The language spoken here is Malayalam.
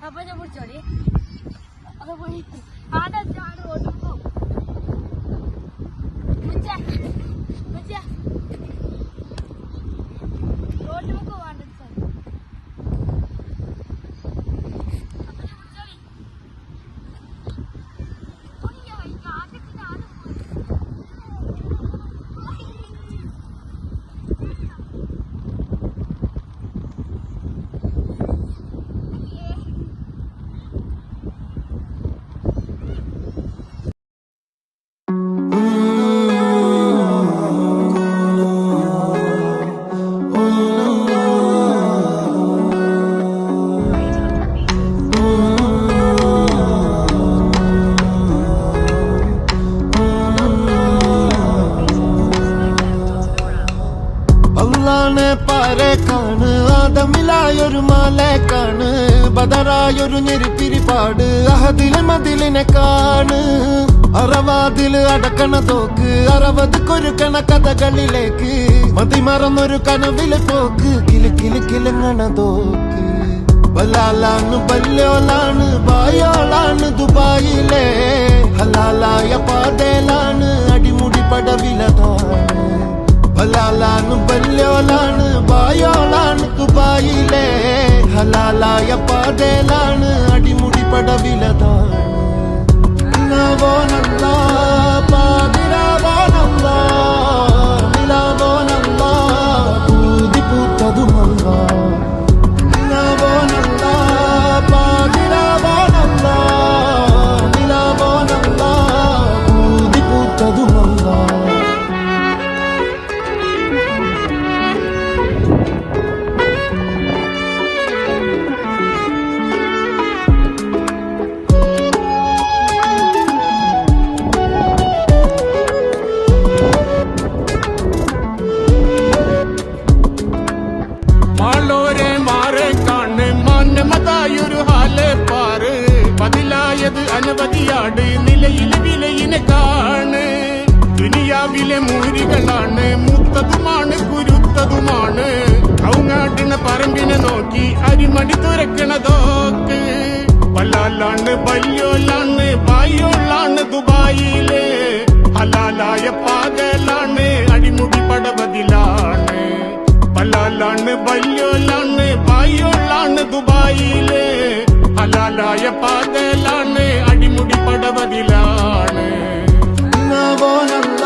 അപ്പൊ ഞാൻ പിടിച്ചോടി അത് പോയി ആടാണ് ഓടുമ്പോ റോട്ടുമുക്ക് വേണ്ടത് പാരക്കാണ് ആദമിലായൊരു മാലേക്കാണ് ബദറായൊരു ഞെരിപ്പിരിപാട് അഹദിലെ മതിലിനെ കാണ് അറവാതില് അടക്കണ തോക്ക് 60 കൊരുക്കണ കഥകളിലേക്ക് മതിമറന്നൊരു കനവില് പോക്ക് കിലു കിലു കിലുങ്ങണ തോക്ക് ബലാലാണ് ബല്യോളാണ് ബായോളാണ് ദുബായിലെ ഹലാലായ പാതയിലാണ് അടിമുടി പടവിലതാണ് ഹലാലാണ് ബല്യോളാണ് ബായോളാണ് ദുബായിലെ ഹലാലായ പാതയിലാണ് അടിമുടി പടവിലതാണ് നവോനല്ല പാതിരാവോനല്ല നിലാവോനല്ല പൂതി പൂത്തതുമല്ല നവോനല്ല പാതിരാവോനല്ല നിലാവോനല്ല പൂതി പൂത്തതുമല്ല അനവധിയാട് നിലയിൽ വിലയിനെ കാണ് ദുനിയാവിലെ മൂരികളാണ് മുത്തതുമാണ് കുരുത്തതുമാണ് കൗങ്ങാട്ടിന പറമ്പിനെ നോക്കി അരിമടി തുറക്കണതോക്ക് വല്ലാലാണ് ബല്യോലാണ് ബായോളാണ് ദുബായിലെ ഹലാലായ പാകലാണ് അടിമുടി പടവതിലാണ് വല്ലാലാണ് ബല്യോലാണ് ബായോളാണ് ദുബായിലെ ഹലാലായ പാതലാണ് അടിമുടി പടവതിലാണ് നവോനല്ല